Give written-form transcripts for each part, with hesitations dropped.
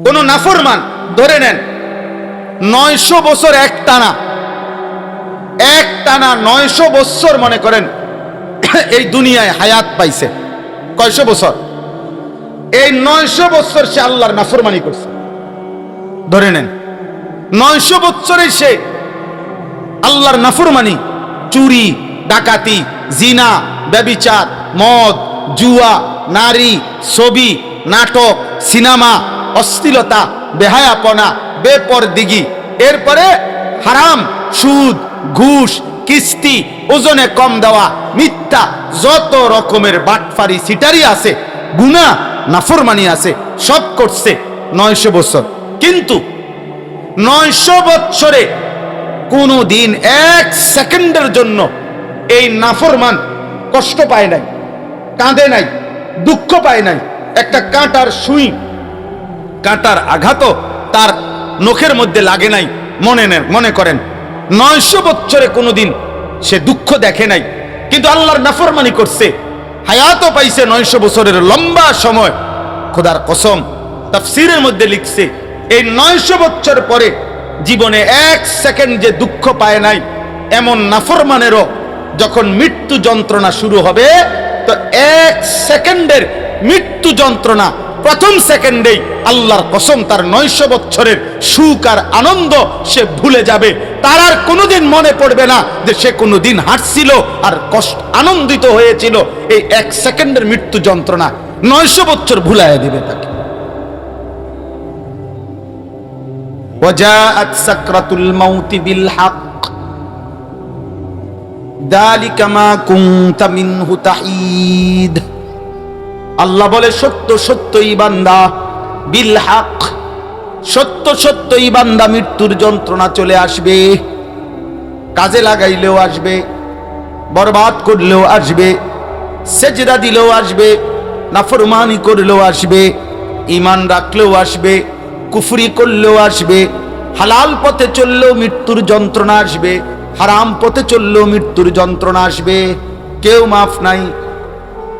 কোন নাফরমান ধরে নেন 900 বছর এক টানা 900 বছর মনে করেন এই দুনিয়ায় হায়াত পাইছে। কয়শো বছর? এই 900 বছর সে আল্লাহর নাফরমানি করছে। ধরে নেন 900 বছরে সে আল্লাহর নাফরমানি, চুরি, ডাকাতি, জিনা, ব্যভিচার, মদ, জুয়া, নারী, ছবি, নাটক, সিনেমা, অশ্লীলতা, বেহায়াপনা, বেপরদিগি, এরপরে হারাম, সুদ, ঘুষ, কিস্তি, ওজনে কম দেওয়া, মিথ্যা, যত রকমের বাটফারি সিটারি আছে, গুনাহ নাফরমানি আছে, সব করছে 900 বছর। কিন্তু 900 বছরে কোনো দিন এক সেকেন্ডের জন্য এই নাফরমান কষ্ট পায় নাই, কাঁদে নাই, দুঃখ পায় নাই। একটা কাঁটার সুই, কাঁটার আঘাতও তার নখের মধ্যে লাগে নাই। মনে করেন 900 বছরে কোনোদিন সে দুঃখ দেখে নাই, কিন্তু আল্লাহর নাফরমানি করছে, হায়াতও পাইছে 900 বছরের লম্বা সময়। খোদার কসম, তাফসীরের মধ্যে লিখছে এই 900 বছর পরে জীবনে এক সেকেন্ড যে দুঃখ পায় নাই, এমন নাফরমানেরও যখন মৃত্যু যন্ত্রণা শুরু হবে, তো এক সেকেন্ডের মৃত্যু যন্ত্রণা প্রথম সেকেন্ডেই আল্লাহর কসম তার 900 বছরের সুখ আর আনন্দ সে ভুলে যাবে। তার আর কোনোদিন মনে পড়বে না যে সে কোনোদিন হাসছিল আর আনন্দিত হয়েছিল। এই এক সেকেন্ডের মৃত্যু যন্ত্রণা 900 বছর ভুলাইয়া দিবে তাকে। ওয়াজাআত সাকরাতুল মাউতি বিল হক যালিকা মা কুনতা মিনহু তাহিদ। আল্লাহ বলে সত্য সত্যই বান্দা, বিল হক, সত্য সত্যই বান্দা মৃত্যুর যন্ত্রণা চলে আসবে। কাজে লাগাইলেও আসবে, বরবাদ করলেও আসবে, সেজদা দিলেও আসবে, নাফরমানি করলেও আসবে, ঈমান রাখলেও আসবে, কুফরি করলেও আসবে, হালাল পথে চললেও মৃত্যুর যন্ত্রণা আসবে, হারাম পথে চললেও মৃত্যুর যন্ত্রণা আসবে। কেউ মাফ নাই।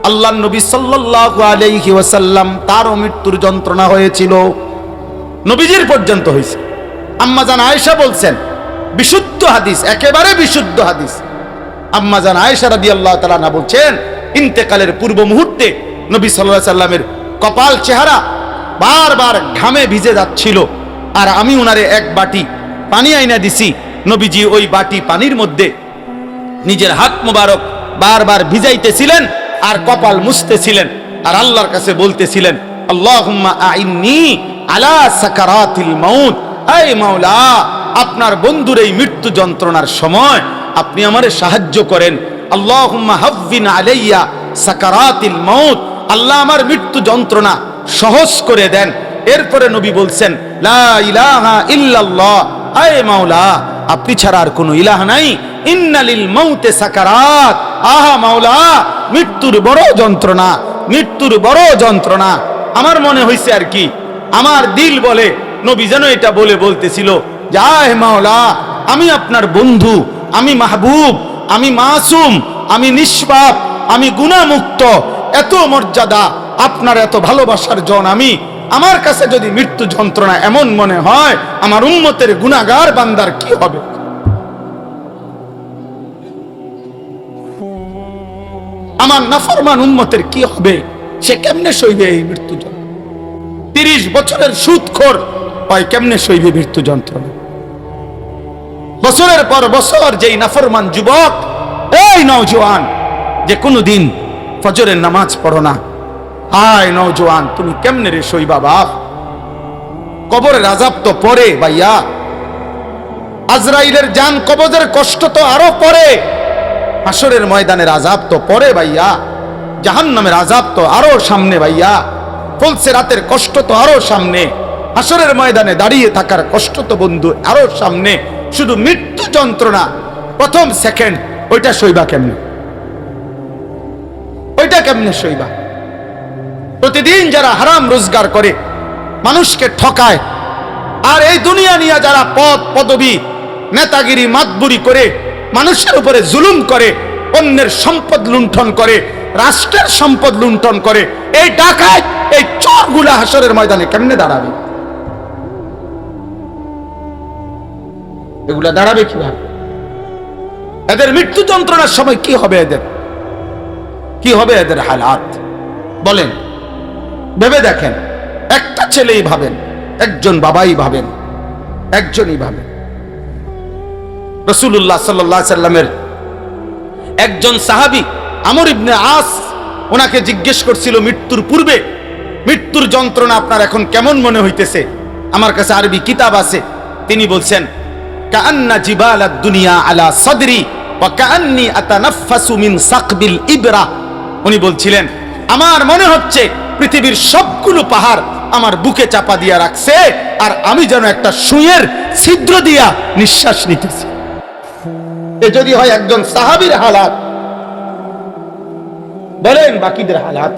আল্লাহর নবী সাল্লাল্লাহু আলাইহি ওয়াসাল্লাম, তারও মৃত্যুর যন্ত্রণা হয়েছিল, নবীজির পর্যন্ত হয়েছে। আম্মা জান আয়েশা বলছেন, বিশুদ্ধ হাদিস, একেবারে বিশুদ্ধ হাদিস, আম্মা জান আয়েশা রাদিয়াল্লাহু তাআলা আনহা বলছেন, ইন্তেকালের পূর্ব মুহূর্তে নবী সাল্লাল্লাহু আলাইহি সাল্লামের কপাল, চেহারা বারবার ঘামে ভিজে যাচ্ছিল, আর আমি উনারে এক বাটি পানি আইনা দিছি। নবীজি ওই বাটি পানির মধ্যে নিজের হাত মুবারক বারবার ভিজাইতেছিলেন আর কপাল মুছতেছিলেন, আর আল্লাহর কাছে বলতেছিলেন, আল্লাহুম্মা আইন্নি আলা সাকারাতিল মাউত, হে মাওলা, আপনার বন্ধুর এই মৃত্যু যন্ত্রণার সময় আপনি আমারে সাহায্য করেন। আল্লাহুম্মা হাফিন আলাইয়া সাকারাতিল মাউত, আল্লাহ আমার মৃত্যু যন্ত্রণা সহজ করে দেন। এরপরে নবী বলছেন, লা ইলাহা ইল্লাল্লাহ, হে মাওলা, আপনি ছাড়া আর কোনো ইলাহ নাই। ইন্নালিল মাউতে সাকারাত, আহা মাওলা, মৃত্যুর বড় যন্ত্রণা, মৃত্যুর বড় যন্ত্রণা। আমার মনে হয়েছে আর কি, আমার দিল বলে নবী যেন এটা বলে বলতেছিল, যা হে মাওলা, আমি আপনার বন্ধু, আমি মাহবুব, আমি মাসুম, আমি নিষ্পাপ, আমি গুনাহমুক্ত, এত মর্যাদা, আপনার এত ভালোবাসার জন আমি। আমার কাছে যদি মৃত্যু যন্ত্রণা এমন মনে হয়, আমার উম্মতের গুনাহগার বান্দার কি হবে? আমার নাফরমান উম্মতের কি হবে? সে কেমনে সইবে এই মৃত্যু যন্ত্রণা? 30 বছরের সুদখোর হয় কেমনে সইবে মৃত্যু যন্ত্রণা? বছরের পর বছর যেই নাফরমান যুবক, এই নওজোয়ান, যে কোনোদিন ফজরের নামাজ পড়ো না, হায় নওজোয়ান, তুমি কেমনে রে সইবা বাপ? কবরের আযাব তো পরে ভাইয়া, আজরাইলের জান কবজের কষ্ট তো আরো পরে, হাসরের ময়দানের আযাব তো পরে ভাইয়া, জাহান্নামের আযাব তো আরো সামনে ভাইয়া, ফুলসে রাতের কষ্ট তো আরো সামনে, হাসরের ময়দানে দাঁড়িয়ে থাকার কষ্ট তো বন্ধু আরো সামনে। শুধু মৃত্যু যন্ত্রণা প্রথম সেকেন্ড, ওইটা সইবা কেমনে? ওইটা কেমনে সইবা? প্রতিদিন যারা হারাম রোজগার করে, মানুষকে ঠকায়, আর এই দুনিয়া নিয়ে যারা পদ পদবী, নেতাগিরি, মাতবুরি করে মানুষের উপরে জুলুম করে, অন্যের সম্পদ লুণ্ঠন করে, রাষ্ট্রের সম্পদ লুণ্ঠন করে, এই ডাকাত, এই চোরগুলা হাসরের ময়দানে কেমনে দাঁড়াবে? এগুলা দাঁড়াবে কিভাবে? এদের মৃত্যু যন্ত্রণার সময় কি হবে? কি হবে এদের হালাত বলেন? ভেবে দেখেন। একটা ছেলেই ভাবেন, একজন বাবাই ভাবেন, একজনই ভাবেন। রাসূলুল্লাহ সাল্লাল্লাহু আলাইহি সাল্লামের একজন সাহাবী আমর ইবনে আস ওনাকে জিজ্ঞেস করছিল মৃত্যুর পূর্বে, মৃত্যুর যন্ত্রণা আপনার এখন কেমন মনে হইতেছে? আমার কাছে আরবি কিতাব আছে। তিনি বলছেন, কাআন্না জিবালাদ দুনিয়া আলা সাদরি ওয়া কাআন্নী আতানাফাসু মিন সাকবিল ইবরা। উনি বলছিলেন, আমার মনে হচ্ছে পৃথিবীর সবগুলো পাহাড় আমার বুকে চাপা দিয়া রাখছে, আর আমি যেন একটা সুঁইয়ের ছিদ্র দিয়া নিঃশ্বাস নিতেছি। এ যদি হয় একজন সাহাবীর হালাত, বলেন বাকিদের হালাত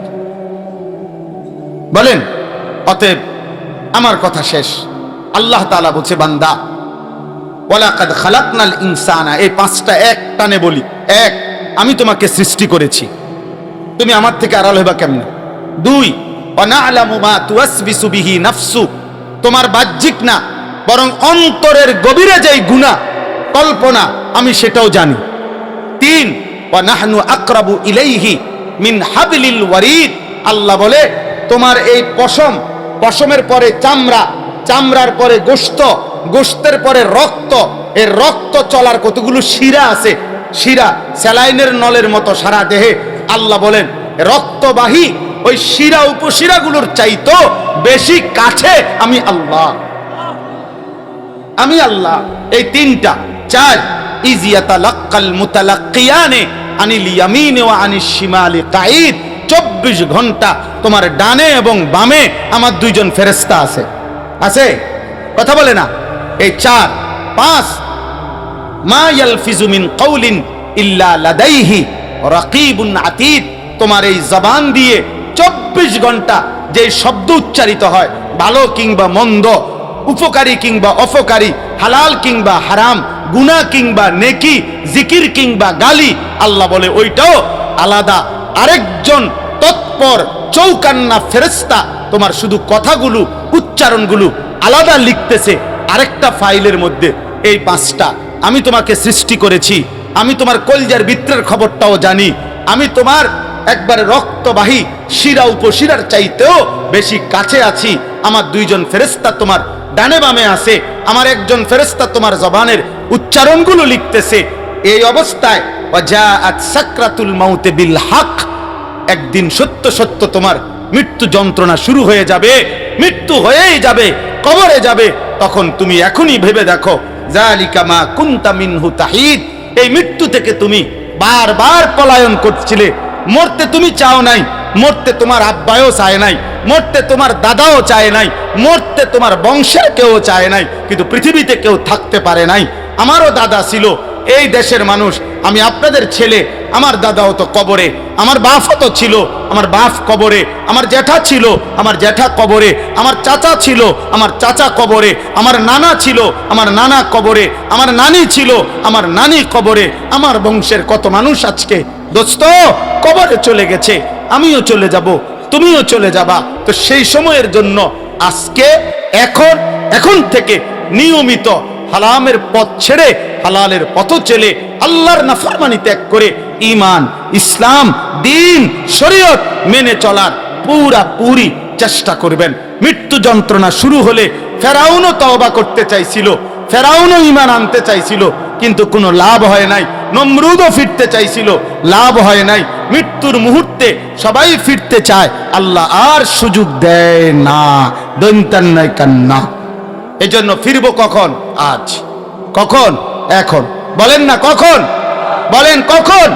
বলেন। অতএব আমার কথা শেষ। আল্লাহ তাআলা বলছে, বান্দা ওয়ালাকাদ খালাকনাল ইনসানা, এই পাঁচটা এক টানে বলি। এক, আমি তোমাকে সৃষ্টি করেছি, তুমি আমার থেকে আড়াল হইবা কেমনে? দুই, ওয়া না'লামু মা তুওয়াসবিসু বিহি নাফসু, তোমার বাহ্যিক না বরং অন্তরের গভীরে যেই গুনাহ কল্পনা আমি সেটাও জানি। তিন, ওয়া নাহনু আকরাবু ইলাইহি মিন হাবলিল ওয়ারিদ, আল্লাহ বলে তোমার এই পশম, পশমের পরে চামড়া, চামড়ার পরে গোশত, গোশতের পরে রক্ত, এর রক্ত চলার কতগুলো শিরা আছে, শিরা স্যালাইনের নলের মতো সারা দেহে। আল্লাহ বলেন রক্তবাহী ওই শিরা উপশিরাগুলোর চাইতো বেশি কাছে আমি আল্লাহ, আমি আল্লাহ। এই তিনটা। চার, ইজিয়াতালাক্কাল মুতালাক্কিয়ানে আনিল ইয়ামিন ওয়া আনিশ শিমালি কাঈদ, 24 ঘন্টা তোমার ডানে এবং বামে আমার দুইজন ফেরেশতা আছে। আছে? কথা বলে না? এই চার। পাঁচ, মা ইয়ালফিজু মিন কাউলিন ইল্লা লাদাইহি রাকিবুন আতীদ, তোমার এই জবান দিয়ে 24 ঘন্টা যে শব্দ উচ্চারিত হয়, ভালো কিংবা মন্দ, উপকারী কিংবা অপকারী, হালাল কিংবা হারাম, গুনাহ কিংবা নেকি, জিকির কিংবা গালি, আল্লাহ বলে ওইটাও আলাদা আরেকজন তৎপর চৌকান্না ফেরেশতা তোমার শুধু কথাগুলো, উচ্চারণগুলো আলাদা লিখতেছে আরেকটা ফাইলের মধ্যে। এই পাঁচটা। আমি তোমাকে সৃষ্টি করেছি, আমি তোমার কলজার ভিতরের খবরটাও জানি, আমি তোমার একবারে রক্তবাহী শিরা উপশিরার চাইতেও বেশি কাছে আছি। আমার দুইজন ফেরেশতা তোমার ডানে বামে আছে, আমার একজন ফেরেশতা তোমার জবানের উচ্চারণগুলো লিখতেছে। এই অবস্থায় ওয়াজাআত সাকরাতুল মাউত বিল হক, একদিন সত্য সত্য তোমার মৃত্যু যন্ত্রণা শুরু হয়ে যাবে, মৃত্যু হয়েই যাবে, কবরে যাবে। তখন তুমি এখনই ভেবে দেখো, যালিকা মা কুনতা মিনহু তাহিদ, এই মৃত্যু থেকে তুমি বারবার পলায়ন করছিলে। মরতে তুমি চাও নাই, মরতে তোমার আব্বাও চায় নাই, মরতে তোমার দাদাও চায় নাই, মরতে তোমার বংশের কেউ চায় নাই, কিন্তু পৃথিবীতে কেউ থাকতে পারে নাই। আমারও দাদা ছিল, এই দেশের মানুষ, আমি আপনাদের ছেলে। আমার দাদাও তো কবরে, আমার বাপও তো ছিল, আমার বাপ কবরে, আমার জ্যাঠা ছিল, আমার জ্যাঠা কবরে, আমার চাচা ছিল, আমার চাচা কবরে, আমার নানা ছিল, আমার নানা কবরে, আমার নানি ছিল, আমার নানি কবরে। আমার বংশের কত মানুষ আজকে দোস্ত কবরে চলে গেছে, আমিও চলে যাব, তুমিও চলে যাবা। তো সেই সময়ের জন্য আজকে এখন থেকে নিয়মিত হারামের পথ ছেড়ে হালালের পথ চলে আল্লাহর নাফরমানি ত্যাগ করে ঈমান, ইসলাম, দ্বীন, শরীয়ত মেনে চলার পুরি চেষ্টা করবেন। মৃত্যু যন্ত্রণা শুরু হলে ফেরাউনও তওবা করতে চাইছিল, ফেরাউনও ঈমান আনতে চাইছিল, কিন্তু কোনো লাভ হয় নাই। নমরুদও ফিরতে চাইছিল, লাভ হয় নাই। মৃত্যুর মুহূর্তে সবাই ফিরতে চায়, আল্লাহ আর সুযোগ দেয় না। দৈন্তান্নাই কান্না। এজন্য ফিরবো কখন? আজ। কখন? এখন। বলেন না কখন? বলেন কখন?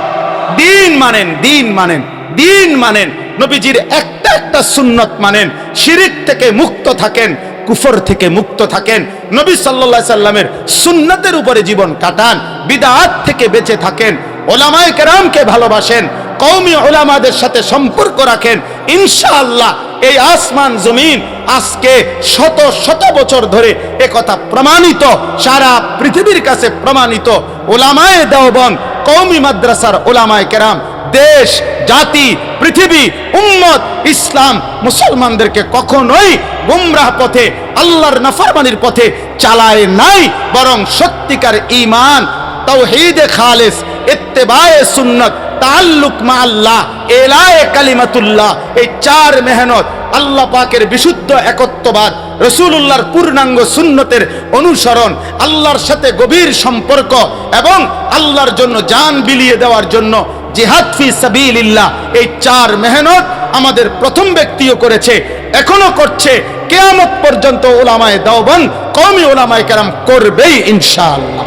দিন মানেন, দিন মানেন, দিন মানেন, নবীজির একটা একটা সুন্নত মানেন, শিরিক থেকে মুক্ত থাকেন, কুফর থেকে মুক্ত থাকেন, নবী সাল্লাল্লাহু আলাইহি সাল্লামের সুন্নতের উপরে জীবন কাটান, বিদআত থেকে বেঁচে থাকেন, উলামায়ে কেরামকে ভালোবাসেন, কওমি উলামাদের সাথে সম্পর্ক রাখেন। ইনশাআল্লাহ এই আসমান জমিন আজকে শত শত বছর ধরে একথা প্রমাণিত, সারা পৃথিবীর কাছে প্রমাণিত। উলামায়ে দেওবন্দ, কওমি মাদ্রাসার উলামায়ে কেরাম দেশ জাতি, পৃথিবী, উম্মত, ইসলাম, মুসলমানদেরকে কখনোই গুমরাহ পথে, আল্লাহর নাফরমানির পথে চালায় নাই, বরং সত্যিকার ঈমান, তাওহীদে খালিস, ইত্তেবায়ে সুন্নাত, তাআল্লুক মা আল্লাহ, এলায়ে কালিমাতুল্লাহ, এই চার মেহনত, আল্লাহ পাকের বিশুদ্ধ একত্ববাদ, রাসূলুল্লাহর পূর্ণাঙ্গ সুন্নতের অনুসরণ, আল্লাহর সাথে গভীর সম্পর্ক এবং আল্লাহর জন্য জান বিলিয়ে দেওয়ার জন্য জিহাদ ফি সাবিলিল্লাহ, এই চার মেহনত আমাদের প্রথম ব্যক্তিও করেছে, এখনো করছে, কিয়ামত পর্যন্ত উলামায়ে দেওবন্দ, কওমি উলামায়ে কেরাম করবেই ইনশাআল্লাহ।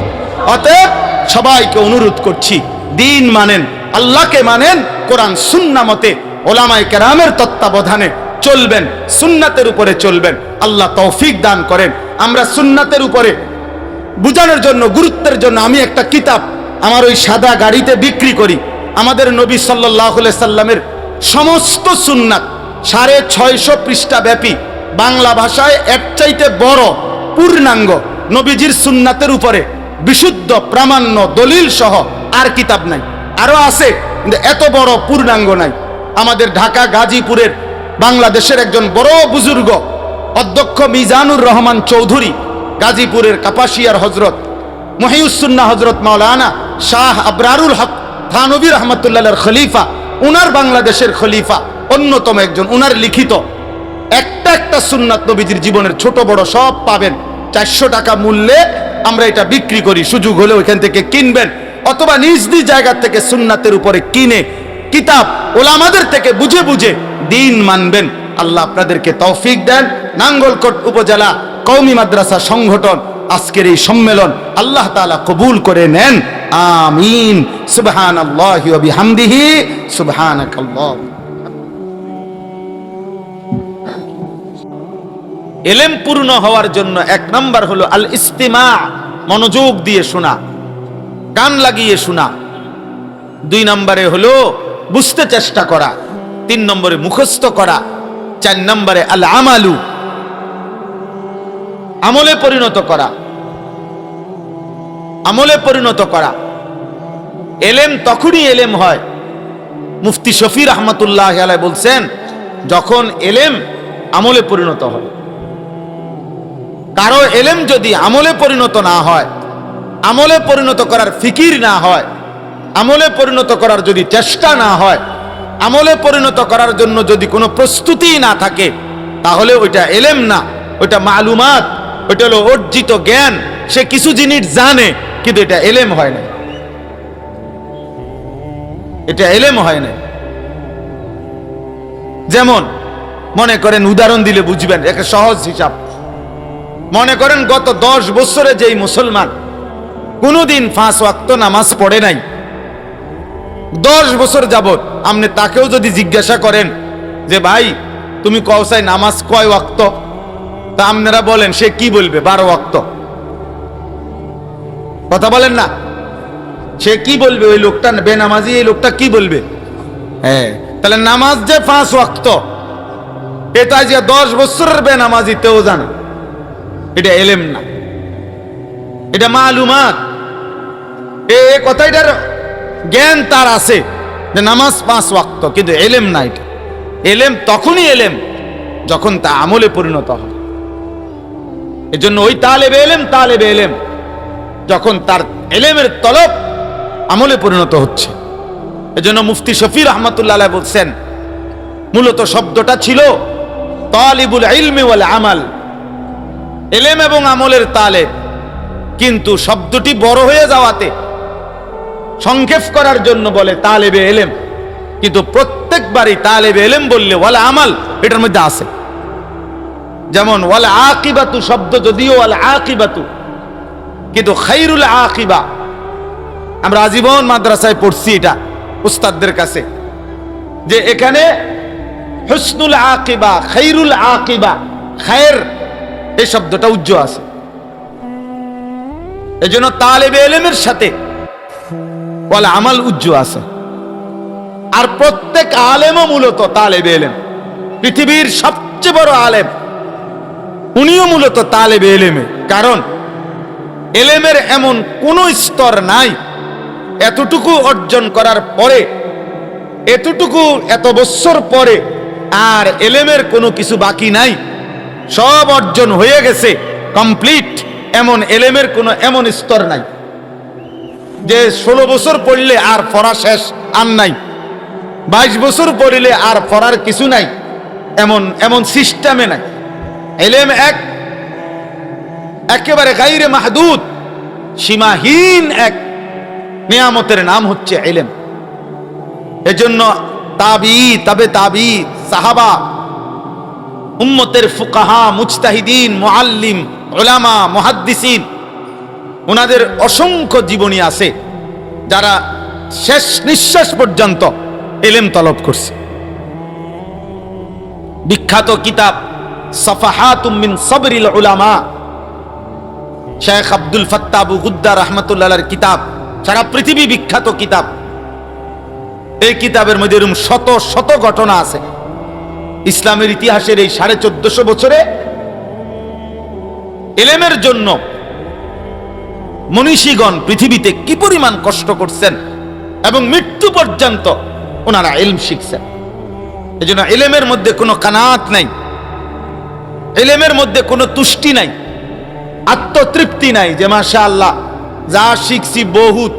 অতএব সবাইকে অনুরোধ করছি, দিন মানেন, আল্লাহকে মানেন, কোরআন সুন্নাহ মতে উলামায়ে কেরামের তত্ত্বাবধানে চলবেন, সুন্নাতের উপরে চলবেন। আল্লাহ তৌফিক দান করেন। আমরা সুন্নাতের উপরে বুঝানোর জন্য, গুরুত্বের জন্য আমি একটা কিতাব আমার ওই সাদা গাড়িতে বিক্রি করি। আমাদের নবী সাল্লাল্লাহু আলাইহি সাল্লামের সমস্ত সুন্নাত 650 পৃষ্ঠা ব্যাপী, বাংলা ভাষায় এর চাইতে বড় পূর্ণাঙ্গ নবীজির সুন্নাতের উপরে বিশুদ্ধ প্রামাণ্য দলিল সহ আর কিতাব নাই। আরো আছে কিন্তু এত বড় পূর্ণাঙ্গ নাই। আমাদের ঢাকা গাজীপুরের বাংলাদেশের একজন বড় বুজুর্গ অধ্যক্ষ মিজানুর রহমান চৌধুরী, গাজীপুরের কাপাসিয়ার হজরত মহিউসুন্নাহ হজরত মাওলানা শাহ আবরারুল হক থানবী রহমতুল্লাহর খলিফা, উনার বাংলাদেশের খলিফা অন্যতম একজন, উনার লিখিত একটা একটা সুন্নাত নবীজির জীবনের ছোট বড় সব পাবেন। 400 টাকা মূল্যে আমরা এটা বিক্রি করি। সুযোগ হলে ওইখান থেকে কিনবেন, অথবা নিজ নিজ জায়গা থেকে সুন্নাতের উপরে কিনে কিতাব ওলামাদের থেকে বুঝে বুঝে দিন মানবেন। আল্লাহ আপনাদেরকে তৌফিক দেন। নাঙ্গলকোট উপজেলা কওমি মাদ্রাসা সংগঠন আজকের এই সম্মেলন আল্লাহ তাআলা কবুল করে নেন, আমিন। সুবহানাল্লাহি ওয়া বিহামদিহি, সুবহানাকাল্লাহ। ইলম পূর্ণ হওয়ার জন্য এক নাম্বার হলো আল ইস্তিমা, মনোযোগ দিয়ে শোনা, কান লাগিয়ে শোনা। 2 নম্বরে হলো বুঝতে চেষ্টা করা। 3 নম্বরে মুখস্থ করা। 4 নম্বরে আল আমালু, আমলে পরিণত করা, আমলে পরিণত করা। এলেম তখনই এলেম হয়, মুফতি শফি রহমতুল্লাহ আলাইহি বলছেন, যখন এলেম আমলে পরিণত হয়। কারো এলেম যদি আমলে পরিণত না হয়, আমলে পরিণত করার ফিকির না হয়, আমলে পরিণত করার যদি চেষ্টা না হয়, আমলে পরিণত করার জন্য যদি কোনো প্রস্তুতি না থাকে, তাহলে ওইটা এলেম না, ওইটা মালুমাত, ওইটা হলো অর্জিত জ্ঞান। সে কিছু জিনিস জানে কিন্তু এটা এলেম হয় না, এটা এলেম হয় না। যেমন মনে করেন, উদাহরণ দিলে বুঝবেন, একটা সহজ হিসাব। মনে করেন গত 10 বছরে যেই মুসলমান কোনোদিন 5 ওয়াক্ত নামাজ পড়ে নাই, 10 বছর যাবত, আপনি তাকেও যদি জিজ্ঞাসা করেন যে ভাই তুমি কওসাই নামাজ কয় ওয়াক্ত, তা আপনারা বলেন, সে কি বলবে? 12 ওয়াক্ত। কথা বলেন না, সে কি বলবে? ওই লোকটা বেনামাজি, এই লোকটা কি বলবে? হ্যাঁ, তাহলে নামাজ যে 5 ওয়াক্ত, এটা যে 10 বছরের বেনামাজি তেও জানে, এটা এলেম না, এটা মালুমাত। এই কথাটার জ্ঞান তার আছে যে নামাজ 5 ওয়াক্ত, কিন্তু এলেম না। এটা এলেম তখনই এলেম যখন তা আমলে পরিণত হয়। এজন্য ওই তালেবে এলেম যখন তার এলেমের তলব আমলে পরিণত হচ্ছে। এজন্য মুফতি শফি রহমতুল্লাহ আলাইহি বলছেন, মূলত শব্দটা ছিল তালিবুল ইলমি ওয়াল আমাল, এলেম এবং আমলের তালেব, কিন্তু শব্দটি বড় হয়ে যাওয়াতে সংক্ষেপ করার জন্য বলে তালেবে এলেম, কিন্তু প্রত্যেকবারই তালেবে এলেম বললে ওয়াল আমাল এটার মধ্যে আছে। যেমন ওয়াল আকিবাতু শব্দ যদিও ওয়াল আকিবাতু, কিন্তু খায়রুল আকিবা, আমরা আজীবন মাদ্রাসায় পড়ছি এটা উস্তাদদের কাছে, যে এখানে হুসনুল আকিবা, খায়রুল আকিবা, খায়ের এই শব্দটা উজ্জ্ব আছে। এজন্য তালেবে ইলমের সাথে ওয়াল আমাল উজ্জ্ব আছে। আর প্রত্যেক আলেমও মূলত তালেবে ইলম। পৃথিবীর সবচেয়ে বড় আলেম উনিও মূলত তালেবে ইলমে, কারণ ইলমের এমন কোন স্তর নাই এতটুকু অর্জন করার পরে এতটুকু এত বছর পরে আর এলেমের কোনো কিছু বাকি নাই, সব অর্জন হয়ে গেছে, কমপ্লিট। এমন এলেমের কোনো এমন স্তর নাই যে 16 বছর পড়লে আর পড়া শেষ, আর নাই। 22 বছর পড়লে আর পড়ার কিছু নাই, এমন সিস্টেমে নাই। এলেম একেবারে গায়রে মাহদুদ, সীমাহীন এক নিয়ামতের নাম হচ্ছে ইলম। এজন্য তাবে তাবি, সাহাবা, উম্মতের ফুকাহা, মুজতাহিদিন, মুআল্লিম, উলামা, মুহাদ্দিসিন, ওনাদের অসংখ্য জীবনী আছে যারা শেষ নিঃশ্বাস পর্যন্ত ইলম তলব করছে। বিখ্যাত কিতাব সাফাহাতুম মিন সাবরিল উলামা, শেখ আব্দুল ফাত্তাহ আবু গুদ্দা রাহমাতুল্লাহর কিতাব, সারা পৃথিবী বিখ্যাত কিতাব। এই কিতাবের মধ্যে এরকম শত শত ঘটনা আছে ইসলামের ইতিহাসের এই 1450 বছরে ইলমের জন্য মনীষীগণ পৃথিবীতে কি পরিমাণ কষ্ট করছেন এবং মৃত্যু পর্যন্ত ওনারা ইলম শিখছেন। এজন্য ইলমের মধ্যে কোনো কানাত নাই, ইলমের মধ্যে কোনো তুষ্টি নাই, আত্মতৃপ্তি নাই যে মাশাআল্লাহ যা শিখছি বহুত,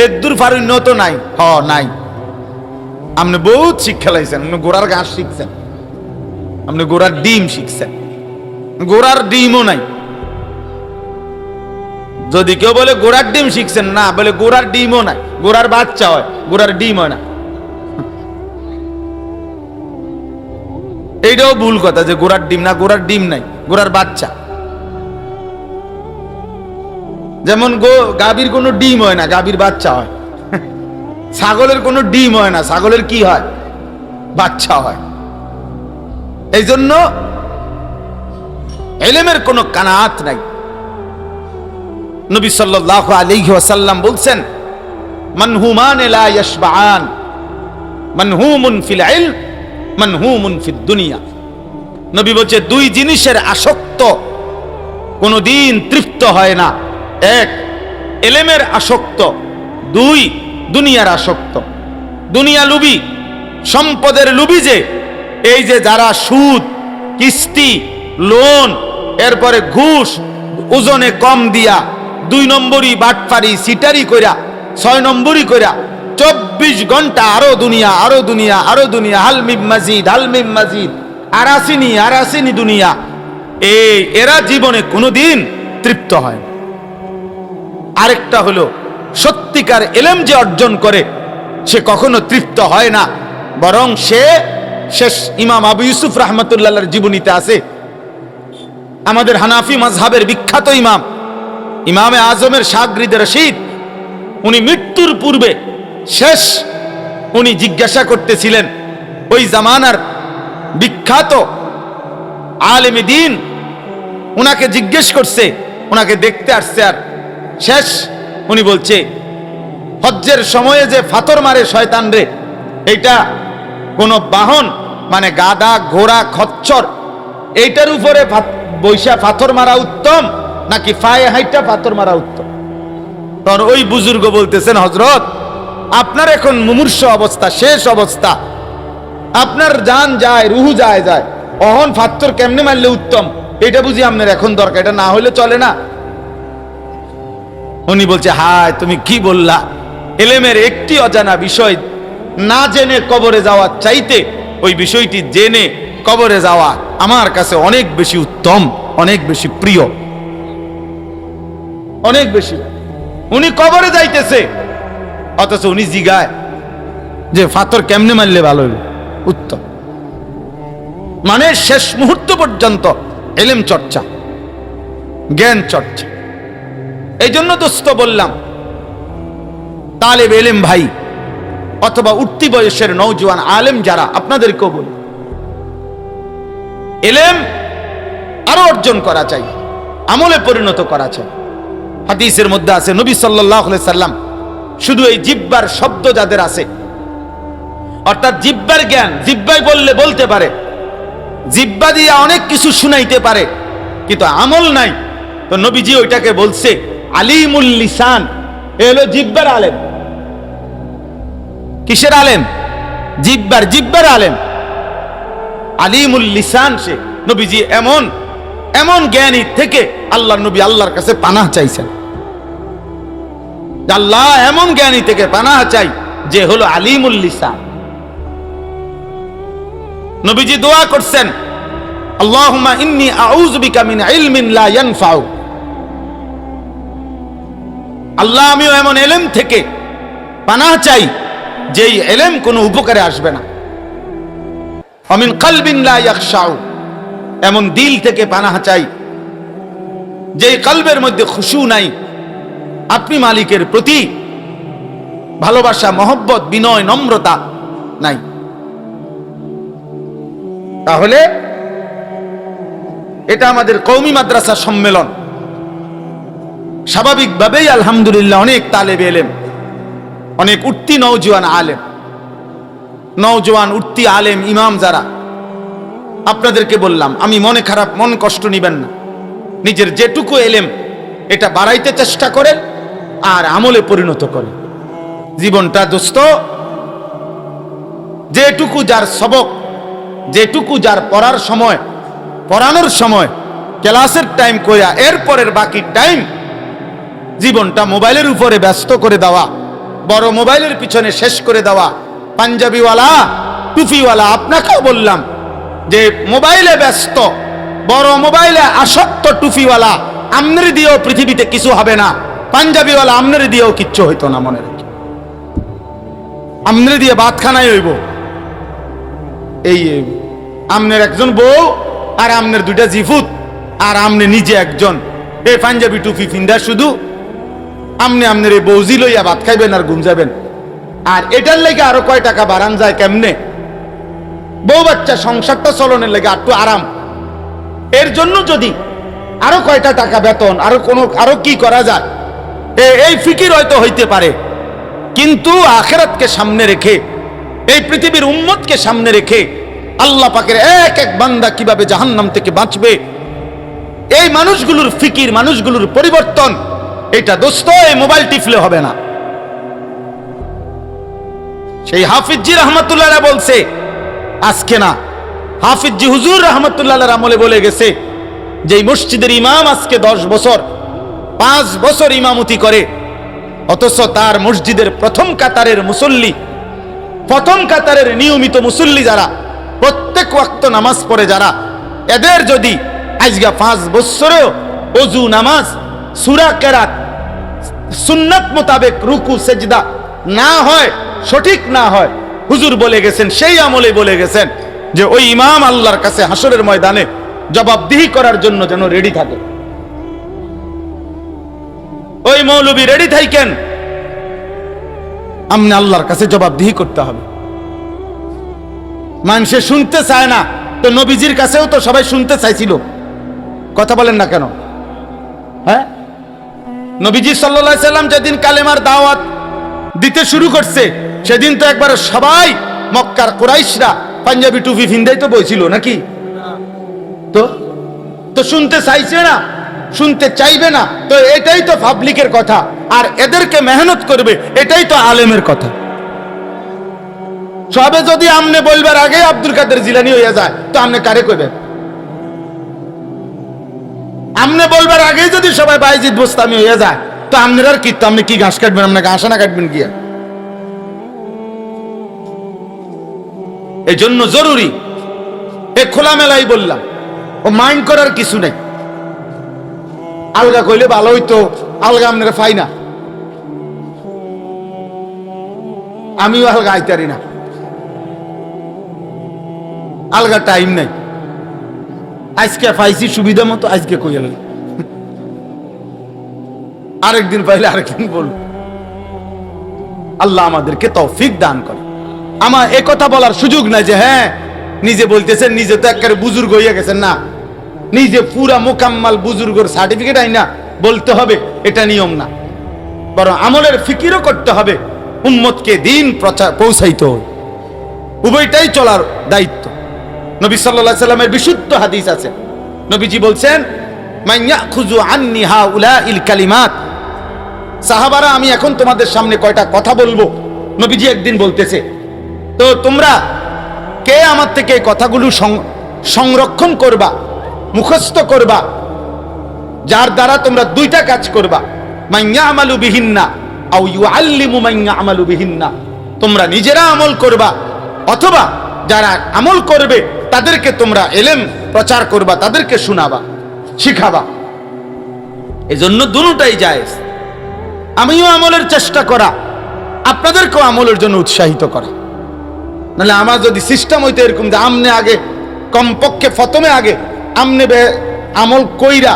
এর দূর ফারুন্নত নাই। নাই, আপনি বহুত শিক্ষা লাইছেন, আপনি গোড়ার ঘাস শিখছেন, আপনি গোড়ার ডিম শিখছেন, গোড়ার ডিমও নাই। যদি কেউ বলে গোড়ার ডিম শিখছেন, না, বলে গোড়ার ডিমও নাই, গোড়ার বাচ্চা হয়, গোড়ার ডিম হয় না। এইটাও ভুল কথা যে গোড়ার ডিম না, গোড়ার ডিম নাই, গোড়ার বাচ্চা। যেমন গাভীর কোনো ডিম হয় না, গাভীর বাচ্চা হয়। ছাগলের কোনো ডিম হয় না, ছাগলের কি হয়? বাচ্চা হয়। এই জন্য ইলমের কোনো কানাত নাই। নবী সাল্লাল্লাহু আলাইহি ওয়াসাল্লাম বলছেন, মানহুমান লা ইয়াশবাআন, মানহুমুন ফিল ইলম, মানহুমুন ফিদ দুনিয়া। নবী বলছে দুই জিনিসের আসক্ত কোনদিন তৃপ্ত হয় না। এক, ইলমের আসক্ত। দুই, দুনিয়ার আসক্ত। দুনিয়া লুবি, সম্পদের লুবি। যে এই যে যারা সুদ, কিস্তি, লোন, এরপরে ঘুষ, ওজনে কম দিয়া, 2 নম্বরই বাটপারি সিটারি কইরা, 6 নম্বরই কইরা 24 ঘন্টা আরো দুনিয়া, আরো দুনিয়া, আরো দুনিয়া, হালমিম মাজিদ, হালমিম মাজিদ, আরাসিনি, আরাসিনি দুনিয়া। এরা জীবনে কোনোদিন তৃপ্ত হয় না। আরেকটা হলো সত্যিকার ইলম যে অর্জন করে সে কখনো তৃপ্ত হয় না, বরং সে শেষ ইমাম আবু ইউসুফ রাহমাতুল্লাহর জীবনীতে আছে, আমাদের হানাফি মাযহাবের বিখ্যাত ইমাম, ইমামে আজমের শাগরিদ রশিদ, উনি মৃত্যুর পূর্বে শেষ উনি জিজ্ঞাসা করতেছিলেন, ওই জামানার বিখ্যাত আলেম দ্বীন উনাকে জিজ্ঞেস করছে, উনাকে দেখতে আসছে, আর শেষ উনি বলছে হজ্জের সময়ে যে ফাতর মারে শয়তান রে, এইটা কোন বাহন মানে গাদা, ঘোড়া, খচ্চর, এইটার উপরে বৈশা ফাতর মারা উত্তম নাকি পায়ে হাইটা ফাতর মারা উত্তম? তখন ওই বুজুর্গ বলতেছেন, হযরত আপনার এখন মুমূর্ষ অবস্থা, শেষ অবস্থা, আপনার জান যায়, রুহু যায়, অহন ফাতর কেমনে মারলে উত্তম, এটা বুঝি আপনার এখন দরকার, এটা না হলে চলে না। উনি বলছে, হায় তুমি কি বললা, ইলমের একটি অজানা বিষয় না জেনে কবরে যাওয়া চাইতে ওই বিষয়টি জেনে কবরে যাওয়া আমার কাছে অনেক বেশি উত্তম, অনেক বেশি প্রিয়, অনেক বেশি। উনি কবরে যাইতেছে, অথচ উনি জিগায় যে ফাতর কেমনে মারলে ভালো হইল, উত্তম। মানে শেষ মুহূর্ত পর্যন্ত ইলম চর্চা, জ্ঞান চর্চা। এই জন্য দোস্ত বললাম, তালেব ইলম ভাই অথবা উঠতি বয়সের নওজোয়ান আলেম যারা, আপনাদেরকেও বলি, ইলম আরো অর্জন করা চাই, আমলে পরিণত করা চাই। হাদিসের মধ্যে আছে, নবী সাল্লাল্লাহু আলাইহি সাল্লাম শুধু এই জিহ্বার শব্দ যাদের আছে, অর্থাৎ জিহ্বার জ্ঞান, জিহ্বায় বললে বলতে পারে, জিহ্বা দিয়ে অনেক কিছু শুনাইতে পারে, কিন্তু আমল নাই, তো নবীজি ওইটাকে বলছে আলিমুল লিসান। এ হলো জিহ্বার আলেম। কিসের আলেম? জিব্বার আলেম, আলিমুল লিসান সে। নবীজি এমন এমন জ্ঞানী থেকে আল্লাহর নবী আল্লাহর কাছে পানাহ চাইছেন। আল্লাহ এমন জ্ঞানী থেকে পানাহ চাই যে হলো আলিমুল লিসান। নবীজি দোয়া করছেন, আল্লাহুম্মা ইন্নী আউযু বিকা মিন ইলমিন লা ইয়ানফাউ। আল্লাহ আমিও এমন ইলম থেকে পানাহ চাই যেই ইলম কোনো উপকারে আসবে না। ওয়া মিন কলবিন লা ইয়াখশাউ, এমন দিল থেকে পানাহ চাই যেই কলবের মধ্যে খুশু নাই, আপনি মালিকের প্রতি ভালোবাসা, মহব্বত, বিনয়, নম্রতা নাই। তাহলে এটা আমাদের কওমি মাদ্রাসা সম্মেলন। স্বাভাবিকভাবেই আলহামদুলিল্লাহ অনেক তালেবে ইলম, অনেক উঠতি নওজোয়ান আলেম, নওজোয়ান উঠতি আলেম ইমাম যারা, আপনাদেরকে বললাম, আমি মনে খারাপ, মন কষ্ট নিবেন না। নিজের যেটুকু ইলম এটা বাড়াইতে চেষ্টা করেন আর আমলে পরিণত করেন। জীবনটা দোস্ত, যেটুকু যার সবক, যেটুকু যার পড়ার সময়, পড়ানোর সময়, ক্লাসের টাইম কইরা এরপরের বাকি টাইম জীবনটা মোবাইলের উপরে ব্যস্ত করে দেওয়া, বড় মোবাইলের পিছনে শেষ করে দেওয়া। পাঞ্জাবিওয়ালা, টুপিওয়ালা, আপনাকেও বললাম যে মোবাইলে ব্যস্ত, বড় মোবাইলে আসক্ত টুপিওয়ালা, আমনের দিয়েও পৃথিবীতে কিছু হবে না। পাঞ্জাবিওয়ালা আমনের দিয়েও কিচ্ছু হইতো না, মনে রাখি। আমনের দিয়ে ভাত খানাই হইব। এই আমনের একজন বউ আর আমনের দুইটা জিফুত, আর আমনে নিজে একজন। এই পাঞ্জাবি টুপি ফিন্দা শুধু আমনের এই বৌজি লইয়া ভাত খাইবেন আর ঘুম যাবেন। আর এটার লেগে আরো কয় টাকা বাড়ান যায় কেমনে, বউ বাচ্চা সংসারটা চলনের লেগে একটু আরাম, এর জন্য যদি আরো কয়টা টাকা বেতন, আরো কি করা যায়, এই ফিকির হয়তো হইতে পারে। কিন্তু আখিরাতকে সামনে রেখে, এই পৃথিবীর উম্মতকে সামনে রেখে আল্লাহ পাকের এক এক বান্দা কিভাবে জাহান্নাম থেকে বাঁচবে, এই মানুষগুলোর ফিকির, মানুষগুলোর পরিবর্তন, এটা দোস্ত এই মোবাইল টিপলে হবে না। সেই হাফিজি রহমতুল্লাহ বলছে, আজকে না, হাফিজি হুজুর রহমতুল্লাহ আমলে বলে গেছে, যে মসজিদের ইমাম আজকে 10 বছর 5 বছর ইমামতি করে, অথচ তার মসজিদের প্রথম কাতারের মুসল্লি, প্রথম কাতারের নিয়মিত মুসল্লি যারা প্রত্যেক ওয়াক্ত নামাজ পড়ে যারা, এদের যদি আজকে 5 বছরেও ওযু, নামাজ, সূরা কেরাত সুন্নাত মোতাবেক রুকু সেজদা না হয়, সঠিক না হয়, হুজুর বলে গেছেন, সেই আমলে বলে গেছেন যে ওই ইমাম আল্লাহর কাছে হাসরের ময়দানে জবাবদিহি করার জন্য যেন রেডি থাকে। ওই মৌলবী রেডি থাকেন, আমনে আল্লাহর কাছে জবাবদিহি করতে হবে। মানুষে শুনতে চায় না, তো নবীজির কাছেও তো সবাই শুনতে চাইছিল, কথা বলেন না কেন? হ্যাঁ, নবীজি সাল্লাল্লাহু আলাইহি সাল্লাম যেদিন কালেমার দাওয়াত দিতে শুরু করছে, সেদিন তো একবার সবাই মক্কার কুরাইশরা পাঞ্জাবি টুপি ভিন্দাই তো বইছিল নাকি? তো শুনতে চাইছে না, শুনতে চাইবে না, তো এটাই তো পাবলিকের কথা। আর এদেরকে মেহনত করবে, এটাই তো আলেমের কথা। সবে যদি আমনে বলবার আগে আব্দুল কাদের জিলানী হইয়া যায়, তো আমনে কারে কইবেন? আমনে বলবার আগে যদি সবাই বাইজিদ বোস্তামি হইয়া যায়, তো আমনের আর কি, তো আপনি কি ঘাস কাটবেন? আপনি ঘাস না কাটবেন গিয়া? এই জন্য জরুরি, এ খোলামেলাই বললাম, ও মাইন্ড করার কিছু নেই। আলগা কইলে ভালো হইতো, আলগা আপনারা পাই না, আমিও আলগা আইতারি না, আলগা টাইম নাই। আজকে পাইছি সুবিধা মতো, আজকে কইয়া লাগে, আরেকদিন পাইলে আরেকদিন বল। আল্লাহ আমাদেরকে তৌফিক দান করে। আমার এ কথা বলার সুযোগ নাই যে হ্যাঁ নিজে বলতেছেন, নিজে তো একেবারে বুজুর্গ হইয়া গেছেন না, নিজে পুরা মোকাম্মাল বুজুর্গর সার্টিফিকেট আইনা বলতে হবে, এটা নিয়ম না। বরং আমলের ফিকিরও করতে হবে, উম্মতকে দিন প্রচার পৌঁছাইতে হবে, উভয়টাই চলার দায়িত্ব। নবী সাল্লাল্লাহু আলাইহি সাল্লামের বিশুদ্ধ হাদিস আছে, নবীজি বলছেন, মান ইয়াখুযু আন্নি হাউলাইল কালিমাত। সাহাবারা, আমি এখন তোমাদের সামনে কয়টা কথা বলবো। নবীজি একদিন বলতেছে, তো তোমরা কে আমার থেকে এই কথাগুলো সংরক্ষণ করবা, মুখস্থ করবা, যার দ্বারা তোমরা দুইটা কাজ করবা, মাইয়া আমালু বিহিন্না আও ইউআল্লিমু মাইয়া আমালু বিহিন্না, তোমরা নিজেরা আমল করবা অথবা যারা আমল করবে তাদেরকে তোমরা ইলম প্রচার করবা, তাদেরকে শোনাবা, শিখাবা। এজন্য দুটোটাই জায়েজ। আমিও আমলের চেষ্টা করা, আপনাদেরকেও আমলের জন্য উৎসাহিত করা। নাহলে আমার যদি সিস্টেম হইতো এরকম যে আমনে আগে কমপক্ষে প্রথমে আগে আমনে আমল কইরা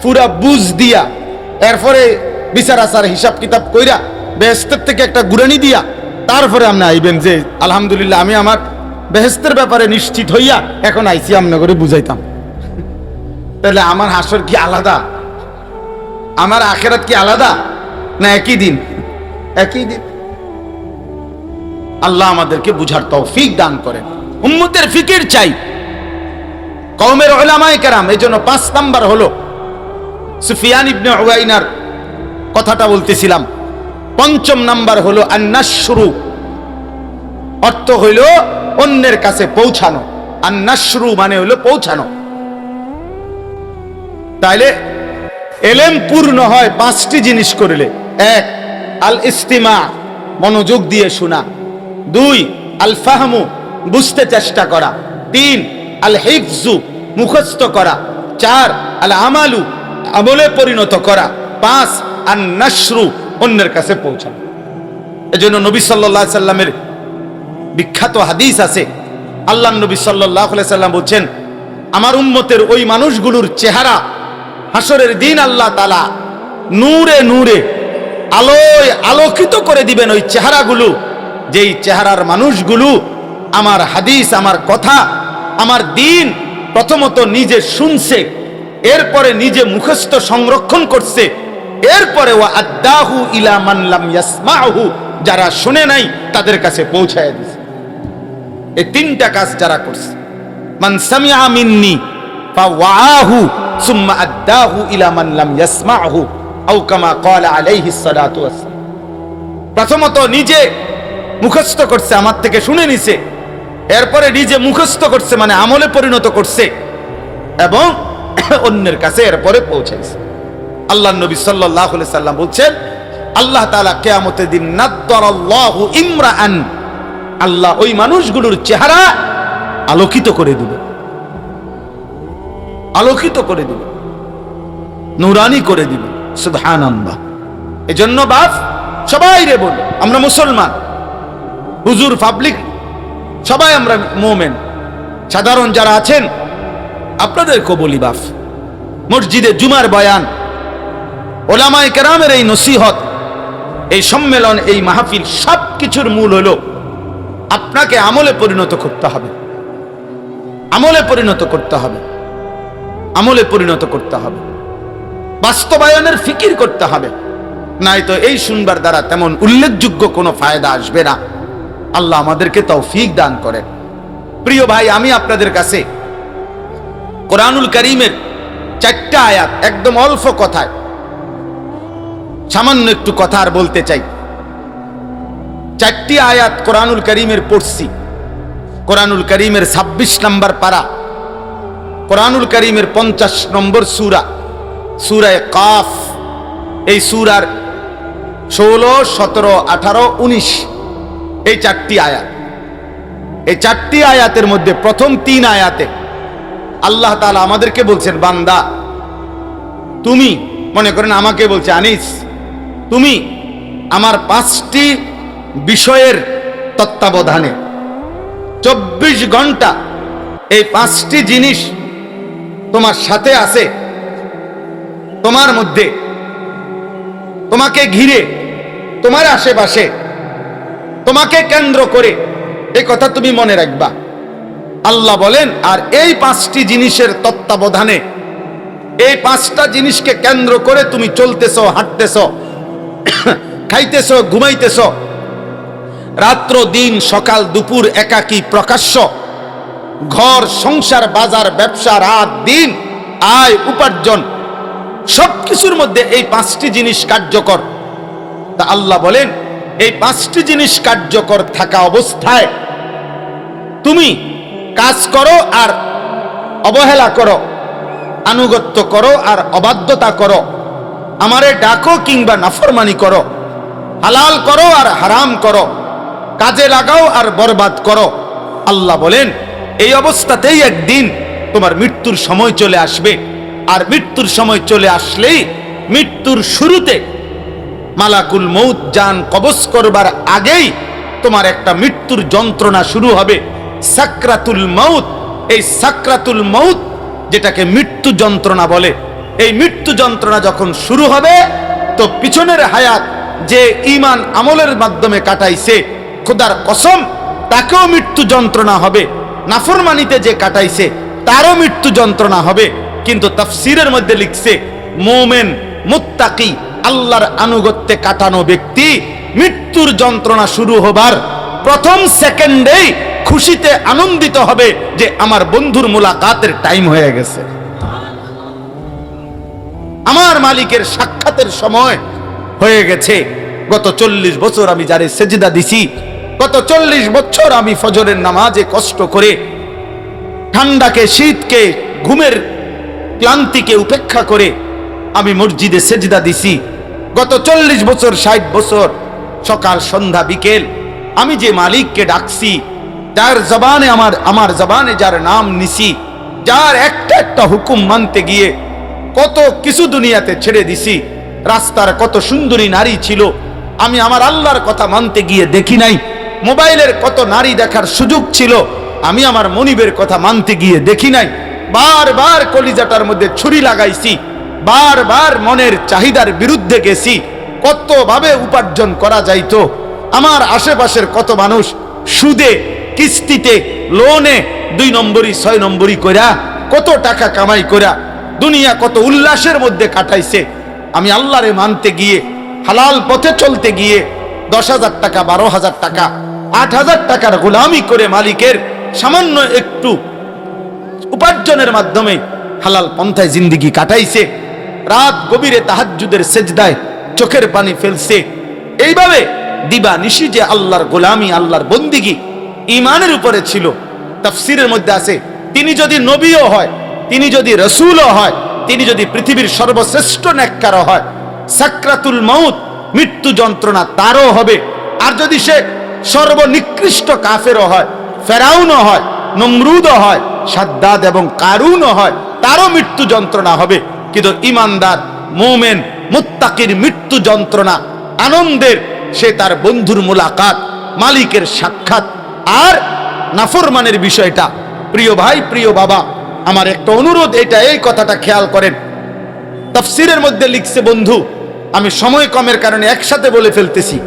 পুরা বুঝ দিয়া এরপরে বিচার আচার হিসাব কিতাব কইরা বেহেস্তের থেকে একটা গুরানি দিয়া তারপরে আপনি আইবেন যে আলহামদুলিল্লাহ আমি আমার বেহেস্তের ব্যাপারে নিশ্চিত হইয়া এখন আইসি আমনে করে বুঝাইতাম, তাহলে আমার হাসর কি আলাদা, আমার আখেরাত কি আলাদা না একই দিন? একই দিন। আল্লাহ আমাদেরকে বুঝার তৌফিক দান করেন। উম্মতের ফিকির চাই, কওমের উলামায়ে কেরাম। এজন্য 5 নাম্বার হলো সুফিয়ান ইবনে উয়াইনার কথাটা বলতেছিলাম। 5ম নাম্বার হলো আন-নাশরু, অর্থ হইল অন্যের কাছে পৌঁছানো। আন-নাশরু মানে হলো পৌঁছানো। তাইলে ইলম পূর্ণ হয় 5টি জিনিস করলে। 1 আল ইস্তিমা, মনোযোগ দিয়ে শোনা। 2 আল ফাহমু, বুঝতে চেষ্টা করা। 3 আল হিফজু, মুখস্থ করা। 4 আল আমালু, আমলে পরিণত করা। 5 আন নাশরু, অন্যের কাছে পৌঁছানো। এজন্য নবী সাল্লাল্লাহু আলাইহি সাল্লামের বিখ্যাত হাদিস আছে। আল্লাহ নবী সাল্লাল্লাহু আলাইহি সাল্লাম বলেন, আমার উম্মতের ওই মানুষগুলোর চেহারা হাসরের দিন আল্লাহ তাআলা নূরে নূরে আলোয় আলোকিত করে দিবেন ওই চেহারাগুলো, যেই চেহারার মানুষগুলো আমার হাদিস, আমার কথা, আমার দিন প্রথমত নিজে শুনছে, এরপরে নিজে মুখস্থ সংরক্ষণ করছে, এরপরে ওয়া আদ্দাহু ইলা মান লাম ইয়াসমাহু, যারা শুনে নাই তাদের কাছে পৌঁছায় দিয়েছে। এই 3টা কাজ যারা করছে, মান সামিআ মিন্নি ফাওয়াহু সুম্মা আদ্দাহু ইলা মান লাম ইয়াসমাহু আও কামা ক্বালা আলাইহিস সালাতু ওয়াসসালাম। প্রথমত নিজে মুখস্থ করছে, আমার থেকে শুনে নিছে, এরপরে নিজে মুখস্থ করছে মানে আমলে পরিণত করছে এবং অন্যের কাছে এরপরে পৌঁছেছে। আল্লাহ নবী সাল্লাল্লাহু আলাইহি সাল্লাম বলছেন, আল্লাহ তাআলা কিয়ামতের দিন নাদ্দারাল্লাহু ইমরাআন, আল্লাহ ওই মানুষগুলোর চেহারা আলোকিত করে দিবে, আলোকিত করে দিবে, নূরানি করে দিবে। সুবহানাল্লাহ। এজন্য বাপ সবাই রে বল, আমরা মুসলমান, হুজুর, পাবলিক সবাই আমরা মুমিন, সাধারণ যারা আছেন আপনাদেরকে বলি বাপ, মসজিদে জুমার বয়ান, ওলামায়ে কেরামের এই নসিহত, এই সম্মেলন, এই মাহফিল, সব কিছুর মূল হলো আপনাকে আমলে পরিণত করতে হবে, আমলে পরিণত করতে হবে, আমলে পরিণত করতে হবে, বাস্তবায়নের ফিকির করতে হবে। নাই তো এই শুনবার দ্বারা তেমন উল্লেখযোগ্য কোনো ফায়দা আসবে না। আল্লাহ আমাদেরকে তৌফিক দান করেন। প্রিয় ভাই, আমি আপনাদের কাছে কোরআনুল কারীমের 4টা আয়াত, একদম অল্প কথায় সামান্য একটু কথা আর বলতে চাই। 4টি আয়াত কোরআনুল কারীমের পড়ছি। কোরআনুল কারীমের 26 নম্বর পারা, কোরআনুল কারীমের 50 নম্বর সূরা, সূরা কাফ। এই সূরার 16, 17, 18, 19 এই 4টি আয়াত। এই 4টি আয়াতের মধ্যে প্রথম 3 আয়াতে আল্লাহ তাআলা আমাদেরকে বলছেন, বান্দা তুমি, মনে করেন আমাকে বলছে, আনিস তুমি আমার 5টি বিষয়ের তত্ত্বাবধানে 24 ঘন্টা এই 5টি জিনিস তোমার সাথে আছে, তোমার মধ্যে, তোমাকে ঘিরে, তোমার আশেপাশে, তোমাকে কেন্দ্র করে, এই কথা তুমি মনে রাখবা। আল্লাহ বলেন, আর এই 5টি জিনিসের তত্ত্বাবধানে, এই 5টা জিনিসকে কেন্দ্র করে তুমি চলতেছ, হাঁটতেছ, খাইতেছ, ঘুমাইতেছ, রাত্র দিন, সকাল দুপুর, একাকী প্রকাশ্য, ঘর সংসার, বাজার ব্যবসা, রাত দিন, আয় উপার্জন, সবকিছুর মধ্যে এই 5টি জিনিস কার্যকর। তা আল্লাহ বলেন, এই 5টি জিনিস কার্যকর থাকা অবস্থায় তুমি কাজ করো আর অবহেলা করো, আনুগত্য করো আর অবাধ্যতা করো, আমারে ডাকো কিংবা নাফরমানি করো, হালাল করো আর হারাম করো, কাজে লাগাও আর বরবাদ করো। আল্লাহ বলেন এই অবস্থাতেই একদিন তোমার মৃত্যুর সময় চলে আসবে। আর মৃত্যুর সময় চলে আসলেই মৃত্যুর শুরুতে মালাকুল মউত জান কবজ করবার আগেই তোমার একটা মৃত্যুর যন্ত্রণা শুরু হবে, সাকরাতুল মউত। এই সাকরাতুল মউত যেটাকে মৃত্যু যন্ত্রণা বলে, এই মৃত্যু যন্ত্রণা যখন শুরু হবে তো পিছনের হায়াত যে ঈমান আমলের মাধ্যমে কাটাইছে, খোদার কসম তাকেও মৃত্যু যন্ত্রণা হবে, নাফরমানিতে যে কাটাইছে তারও মৃত্যু যন্ত্রণা হবে। কিন্তু তাফসীরের মধ্যে লিখছে মুমিন মুত্তাকি আল্লাহর আনুগত্যে কাটানো ব্যক্তি মৃত্যুর যন্ত্রণা শুরু হবার প্রথম সেকেন্ডেই খুশিতে আনন্দিত হবে যে আমার বন্ধুর মুলাকাতের টাইম হয়ে গেছে, আমার মালিকের সাক্ষাতের সময় হয়ে গেছে। গত 40 বছর আমি যারে সেজদা দিছি, গত 40 বছর আমি ফজরের নামাজে কষ্ট করে ঠান্ডাকে, শীতকে, ঘুমের ক্লান্তিকে উপেক্ষা করে আমি মসজিদে সেজদা দিছি। গত 40 বছর, 60 বছর সকাল সন্ধ্যা বিকেল আমি যে মালিককে ডাকছি, যার জবানে আমার জবানে যার নাম নিছি, যার একটা একটা হুকুম মানতে গিয়ে কত কিছু দুনিয়াতে ছেড়ে দিছি। রাস্তার কত সুন্দরী নারী ছিল, আমি আমার আল্লাহর কথা মানতে গিয়ে দেখি নাই। মোবাইলের কত নারী দেখার সুযোগ ছিল, আমি আমার মনিবের কথা মানতে গিয়ে দেখি নাই। বারবার কলিজাটার মধ্যে ছুরি লাগাইছি, বারবার মনের চাহিদার বিরুদ্ধে গেছি। কতভাবে উপার্জন করা যাইতো, আমার আশেপাশের কত মানুষ সুদে, কিস্তিতে, লোনে 2 নম্বরি 6 নম্বরি কইরা কত টাকা কামাই কইরা দুনিয়া কত উল্লাসের মধ্যে কাটাইছে। আমি আল্লাহরে মানতে গিয়ে, হালাল পথে চলতে গিয়ে 10,000 টাকা, 12,000 টাকা, 8,000 টাকার গোলামি করে মালিকের সামান্য একটু উপার্জনের মাধ্যমে হালাল পন্থায় জিন্দেগি কাটাইছে। রাত গভীরে তাহাজ্জুদের সেজদায় চোখের পানি ফেলছে। এইভাবে দিবা নিশি যে আল্লাহর গোলামি, আল্লাহর বন্দিগি ঈমানের উপরে ছিল। তাফসীরের মধ্যে আছে তিনি যদি নবীও হয়, তিনি যদি রাসূলও হয়, তিনি যদি পৃথিবীর সর্বশ্রেষ্ঠ নেককারও হয়, সাকরাতুল মউত মৃত্যু যন্ত্রণা তারও হবে। আর যদি সে সর্বনিকৃষ্ট কাফেরও হয়, ফেরাউনও হয়, নমরুদও হয়, সাদ্দাদ এবং কারুনও হয়, তারও মৃত্যু যন্ত্রণা হবে। কিন্তু ঈমানদার মুমিন মুত্তাকির মৃত্যু যন্ত্রণা আনন্দের, সে তার বন্ধুর মুলাকাত, মালিকের সাক্ষাৎ। আর নাফরমানের বিষয়টা, প্রিয় ভাই, প্রিয় বাবা, আমার একটা অনুরোধ, এটা এই কথাটা খেয়াল করেন। তাফসীরের মধ্যে লিখছে, বন্ধু আমি সময় কমের কারণে একসাথে বলে ফেলতেছি,